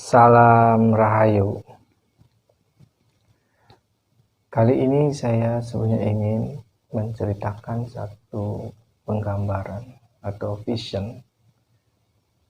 Salam Rahayu. Kali ini saya sebenarnya ingin menceritakan satu penggambaran atau vision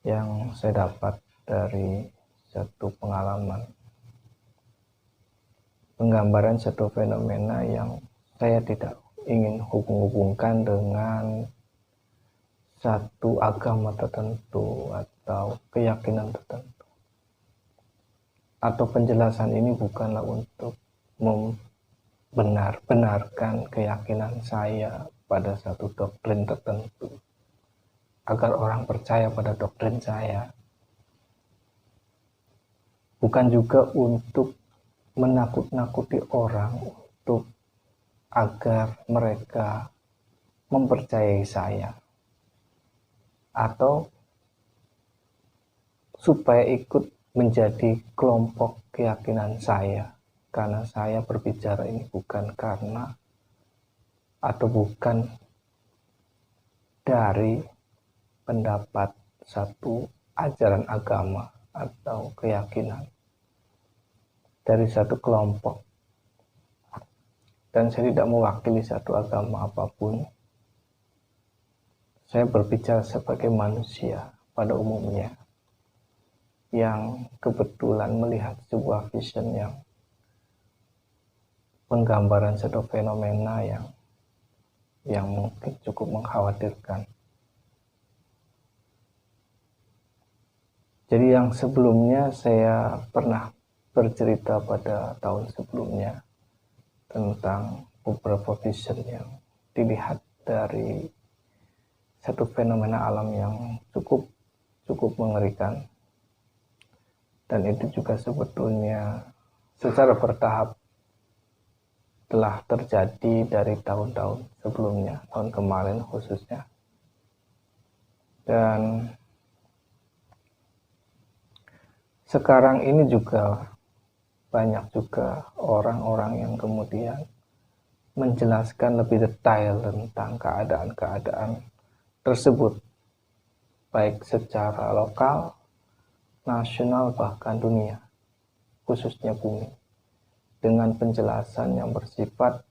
yang saya dapat dari satu pengalaman. Penggambaran satu fenomena yang saya tidak ingin hubung-hubungkan dengan satu agama tertentu atau keyakinan tertentu. Atau penjelasan ini bukanlah untuk membenarkan keyakinan saya pada satu doktrin tertentu agar orang percaya pada doktrin saya. Bukan juga untuk menakut-nakuti orang untuk agar mereka mempercayai saya atau supaya ikut menjadi kelompok keyakinan saya, karena saya berbicara ini bukan karena atau bukan dari pendapat satu ajaran agama atau keyakinan dari satu kelompok, dan saya tidak mewakili satu agama apapun. Saya berbicara sebagai manusia pada umumnya yang kebetulan melihat sebuah vision yang penggambaran satu fenomena yang mungkin cukup mengkhawatirkan. Jadi yang sebelumnya saya pernah bercerita pada tahun sebelumnya tentang beberapa vision yang dilihat dari satu fenomena alam yang cukup mengerikan. Dan itu juga sebetulnya secara bertahap telah terjadi dari tahun-tahun sebelumnya, tahun kemarin khususnya. Dan sekarang ini juga banyak juga orang-orang yang kemudian menjelaskan lebih detail tentang keadaan-keadaan tersebut, baik secara lokal, nasional, bahkan dunia, khususnya bumi, dengan penjelasan yang bersifat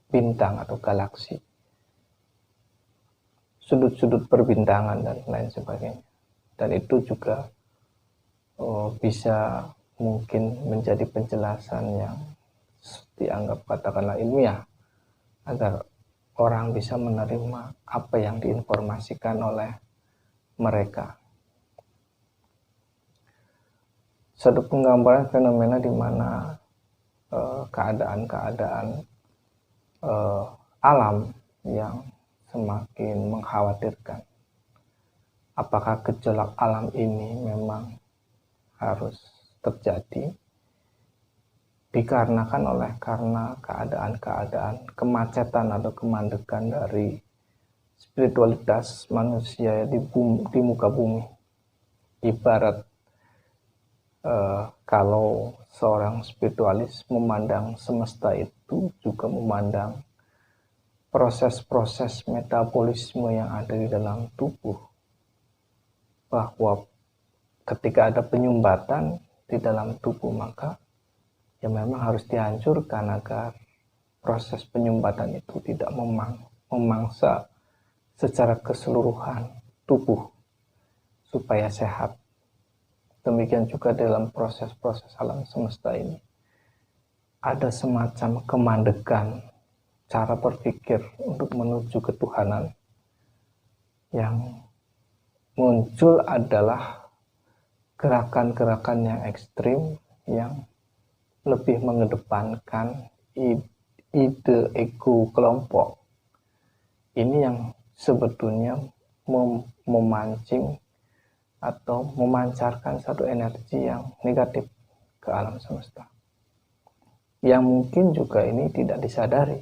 bintang atau galaksi, sudut-sudut perbintangan dan lain sebagainya. Dan itu juga bisa mungkin menjadi penjelasan yang dianggap katakanlah ilmiah agar orang bisa menerima apa yang diinformasikan oleh mereka. Satu penggambaran fenomena di mana keadaan-keadaan alam yang semakin mengkhawatirkan. Apakah gejolak alam ini memang harus terjadi dikarenakan karena keadaan-keadaan kemacetan atau kemandekan dari spiritualitas manusia di muka bumi. Ibarat kalau seorang spiritualis memandang semesta itu juga memandang proses-proses metabolisme yang ada di dalam tubuh, bahwa ketika ada penyumbatan di dalam tubuh maka ya memang harus dihancurkan agar proses penyumbatan itu tidak memangsa secara keseluruhan tubuh supaya sehat. Demikian juga dalam proses-proses alam semesta ini ada semacam kemandekan cara berpikir untuk menuju ketuhanan. Yang muncul adalah gerakan-gerakan yang ekstrim yang lebih mengedepankan ide ego kelompok. Ini yang sebetulnya memancing atau memancarkan satu energi yang negatif ke alam semesta, yang mungkin juga ini tidak disadari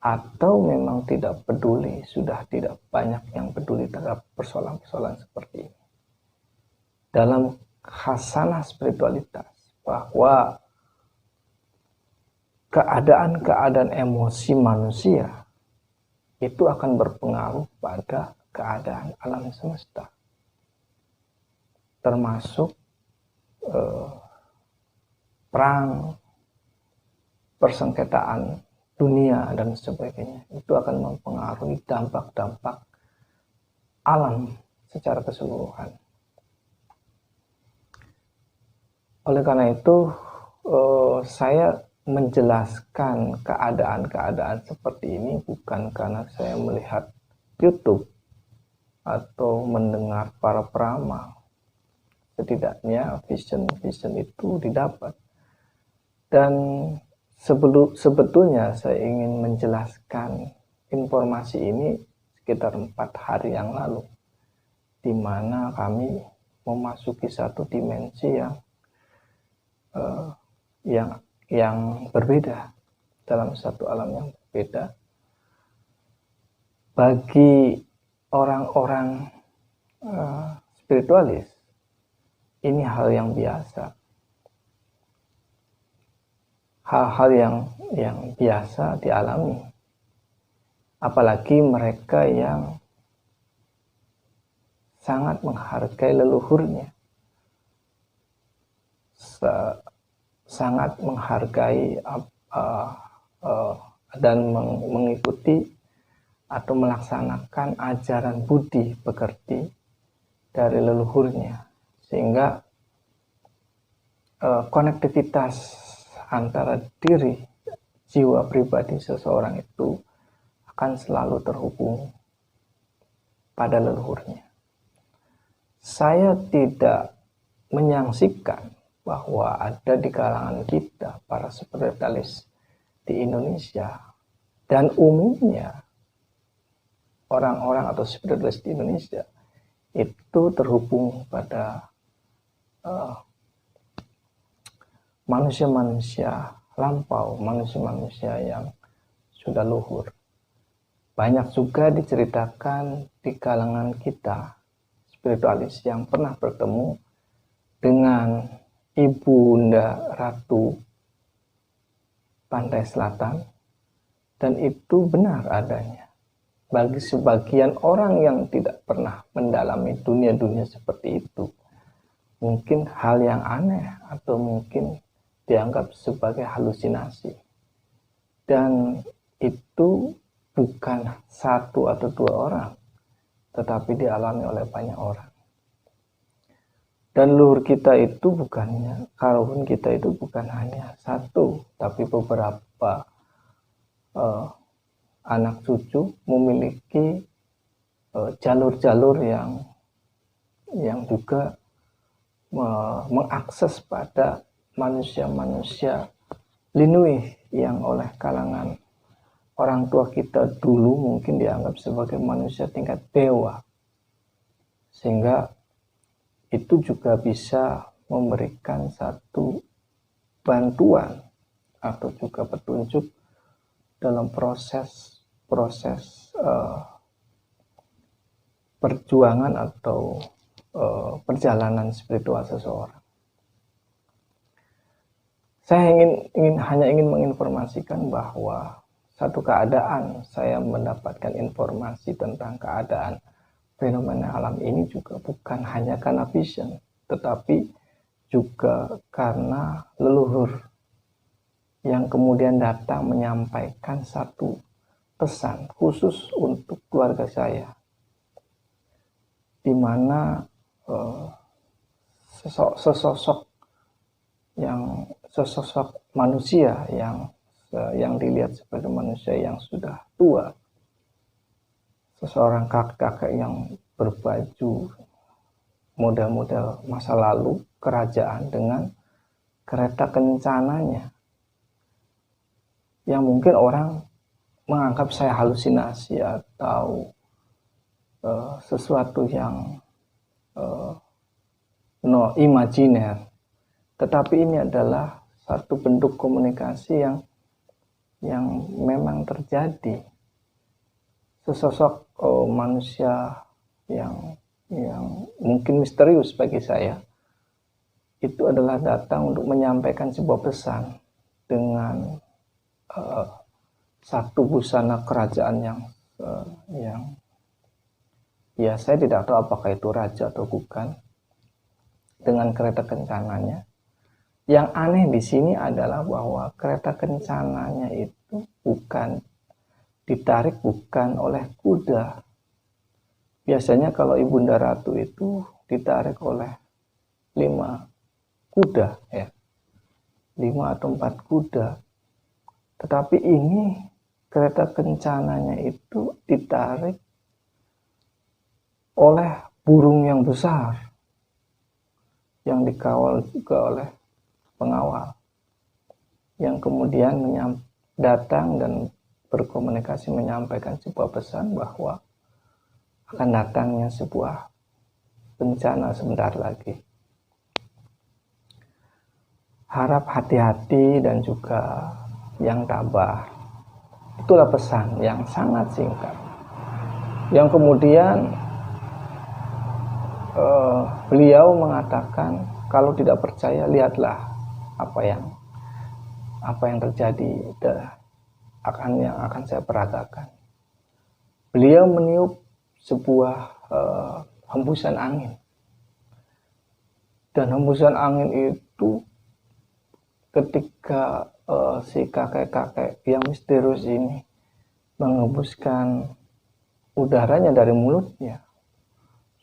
atau memang tidak peduli, sudah tidak banyak yang peduli terhadap persoalan-persoalan seperti ini. Dalam khasanah spiritualitas, bahwa keadaan-keadaan emosi manusia itu akan berpengaruh pada keadaan alam semesta. termasuk perang, persengketaan dunia dan sebagainya. Itu akan mempengaruhi dampak-dampak alam secara keseluruhan. Oleh karena itu, saya menjelaskan keadaan-keadaan seperti ini bukan karena saya melihat YouTube atau mendengar para peramal. Setidaknya vision itu didapat. Dan sebetulnya saya ingin menjelaskan informasi ini sekitar 4 hari yang lalu, di mana kami memasuki satu dimensi yang berbeda, dalam satu alam yang berbeda. Bagi orang-orang spiritualis, ini hal yang biasa, hal-hal yang biasa dialami, apalagi mereka yang sangat menghargai leluhurnya, sangat menghargai dan mengikuti atau melaksanakan ajaran budi pekerti dari leluhurnya, sehingga konektivitas antara diri jiwa pribadi seseorang itu akan selalu terhubung pada leluhurnya. Saya tidak menyaksikan bahwa ada di kalangan kita para spiritualis di Indonesia, dan umumnya orang-orang atau spiritualis di Indonesia itu terhubung pada manusia-manusia lampau, manusia-manusia yang sudah luhur. Banyak juga diceritakan di kalangan kita spiritualis yang pernah bertemu dengan Ibunda Ratu Pantai Selatan, dan itu benar adanya. Bagi sebagian orang yang tidak pernah mendalami dunia-dunia seperti itu, mungkin hal yang aneh atau mungkin dianggap sebagai halusinasi. Dan itu bukan 1 atau 2 orang, tetapi dialami oleh banyak orang. Dan luhur kita itu karun kita itu bukan hanya 1, tapi beberapa anak cucu memiliki jalur-jalur yang juga mengakses pada manusia-manusia linuih yang oleh kalangan orang tua kita dulu mungkin dianggap sebagai manusia tingkat dewa, sehingga itu juga bisa memberikan satu bantuan atau juga petunjuk dalam proses perjuangan atau perjalanan spiritual seseorang. Saya hanya ingin menginformasikan bahwa satu keadaan saya mendapatkan informasi tentang keadaan fenomena alam ini juga bukan hanya karena vision, tetapi juga karena leluhur yang kemudian datang menyampaikan satu pesan khusus untuk keluarga saya, di mana sesosok manusia yang dilihat sebagai manusia yang sudah tua, seseorang kakek-kakek yang berbaju model-model masa lalu kerajaan dengan kereta kencananya, yang mungkin orang menganggap saya halusinasi atau sesuatu yang imajiner, tetapi ini adalah satu bentuk komunikasi yang memang terjadi. Sesosok manusia yang mungkin misterius bagi saya itu adalah datang untuk menyampaikan sebuah pesan dengan satu busana kerajaan yang ya saya tidak tahu apakah itu raja atau bukan, dengan kereta kencananya. Yang aneh di sini adalah bahwa kereta kencananya itu ditarik bukan oleh kuda. Biasanya kalau Ibunda Ratu itu ditarik oleh 5 kuda, ya, 5 atau 4 kuda. Tetapi ini kereta kencananya itu ditarik oleh burung yang besar yang dikawal juga oleh pengawal, yang kemudian datang dan berkomunikasi menyampaikan sebuah pesan bahwa akan datangnya sebuah bencana sebentar lagi. Harap hati-hati dan juga yang tabah. Itulah pesan yang sangat singkat, yang kemudian beliau mengatakan, kalau tidak percaya lihatlah apa yang terjadi yang akan saya peragakan. Beliau meniup sebuah hembusan angin, dan hembusan angin itu ketika si kakek-kakek yang misterius ini menghembuskan udaranya dari mulutnya,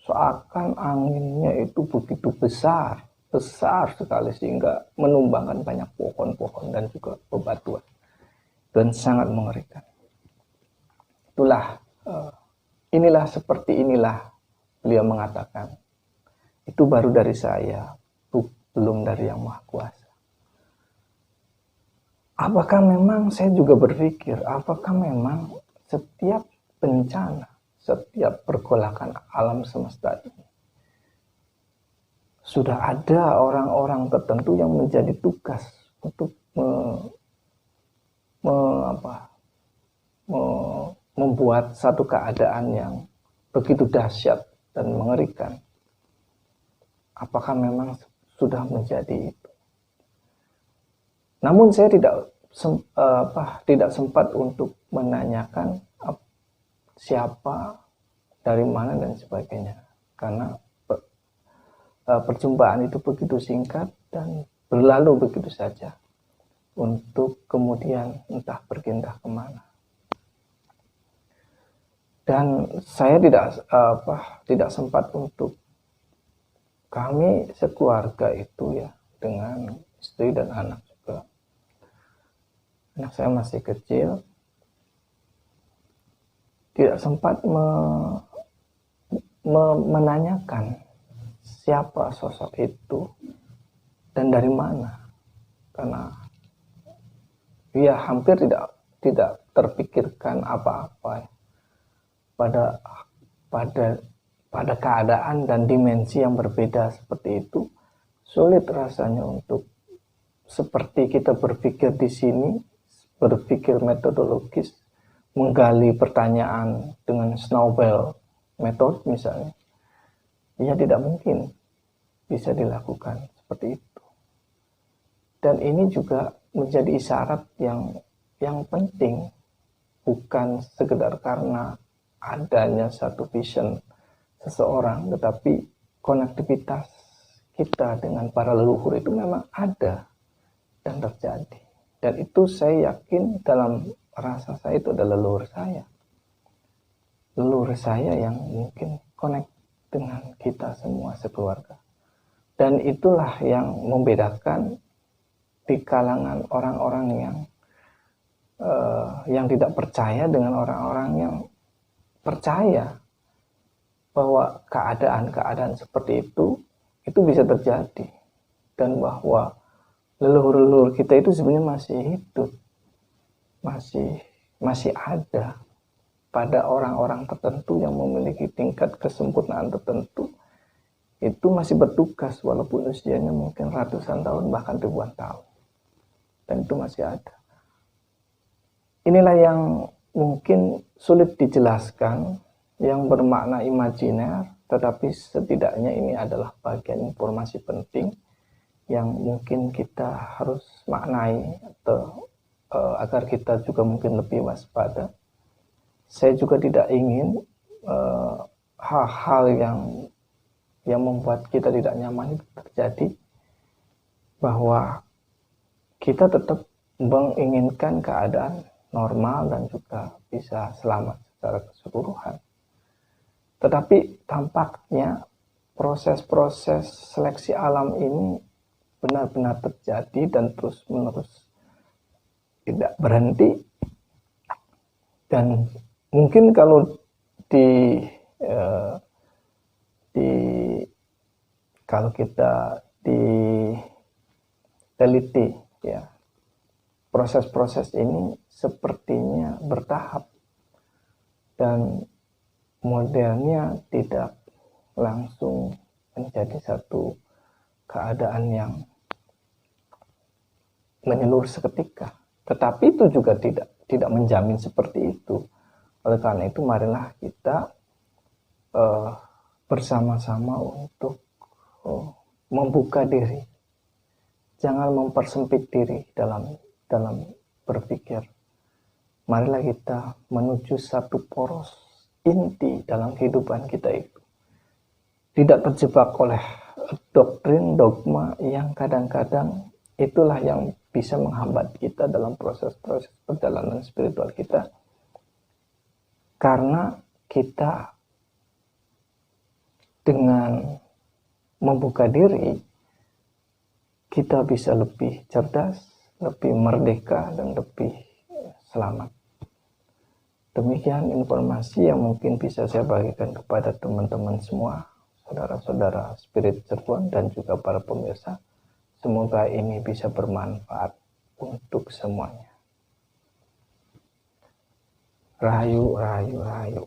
seakan anginnya itu begitu besar sekali sehingga menumbangkan banyak pohon-pohon dan juga bebatuan, dan sangat mengerikan. Seperti inilah beliau mengatakan, itu baru dari saya, belum dari Yang Maha Kuasa. Apakah memang saya juga berpikir, apakah memang setiap bencana, setiap pergolakan alam semesta ini sudah ada orang-orang tertentu yang menjadi tugas untuk membuat satu keadaan yang begitu dahsyat dan mengerikan? Apakah memang sudah menjadi itu? Namun saya tidak sempat untuk menanyakan siapa, dari mana dan sebagainya, karena perjumpaan itu begitu singkat dan berlalu begitu saja, untuk kemudian entah pergi entah kemana. Dan saya tidak sempat untuk, kami sekeluarga itu ya, dengan istri dan anak juga. Anak saya masih kecil, tidak sempat menanyakan siapa sosok itu dan dari mana, karena ya hampir tidak terpikirkan apa-apa pada keadaan dan dimensi yang berbeda seperti itu. Sulit rasanya untuk seperti kita berpikir di sini, berpikir metodologis, menggali pertanyaan dengan snowball method misalnya, ya tidak mungkin bisa dilakukan seperti itu. Dan ini juga menjadi isyarat yang penting, bukan sekedar karena adanya satu vision seseorang, tetapi konektivitas kita dengan para leluhur itu memang ada dan terjadi. Dan itu saya yakin dalam rasa saya itu adalah leluhur saya. Leluhur saya yang mungkin connect dengan kita semua sekeluarga. Dan itulah yang membedakan di kalangan orang-orang yang tidak percaya dengan orang-orang yang percaya bahwa keadaan-keadaan seperti itu bisa terjadi, dan bahwa leluhur-leluhur kita itu sebenarnya masih hidup, masih ada pada orang-orang tertentu yang memiliki tingkat kesempurnaan tertentu, itu masih bertugas walaupun usianya mungkin ratusan tahun bahkan ribuan tahun, dan itu masih ada. Inilah yang mungkin sulit dijelaskan, yang bermakna imajiner, tetapi setidaknya ini adalah bagian informasi penting yang mungkin kita harus maknai, atau agar kita juga mungkin lebih waspada. Saya juga tidak ingin hal-hal yang yang membuat kita tidak nyaman itu terjadi, bahwa kita tetap menginginkan keadaan normal dan juga bisa selamat secara keseluruhan. Tetapi tampaknya proses-proses seleksi alam ini benar-benar terjadi dan terus-menerus tidak berhenti. Dan mungkin kalau kalau kita diteliti, ya, proses-proses ini sepertinya bertahap dan modelnya tidak langsung menjadi satu keadaan yang menyeluruh seketika. Tetapi itu juga tidak menjamin seperti itu. Oleh karena itu, marilah kita bersama-sama untuk membuka diri. Jangan mempersempit diri dalam berpikir. Marilah kita menuju satu poros inti dalam kehidupan kita itu. Tidak terjebak oleh doktrin, dogma yang kadang-kadang itulah yang bisa menghambat kita dalam proses-proses perjalanan spiritual kita. Karena kita dengan membuka diri, kita bisa lebih cerdas, lebih merdeka, dan lebih selamat. Demikian informasi yang mungkin bisa saya bagikan kepada teman-teman semua, saudara-saudara spirit Cirebon dan juga para pemirsa. Semoga ini bisa bermanfaat untuk semuanya. Rahayu, rahayu, rahayu.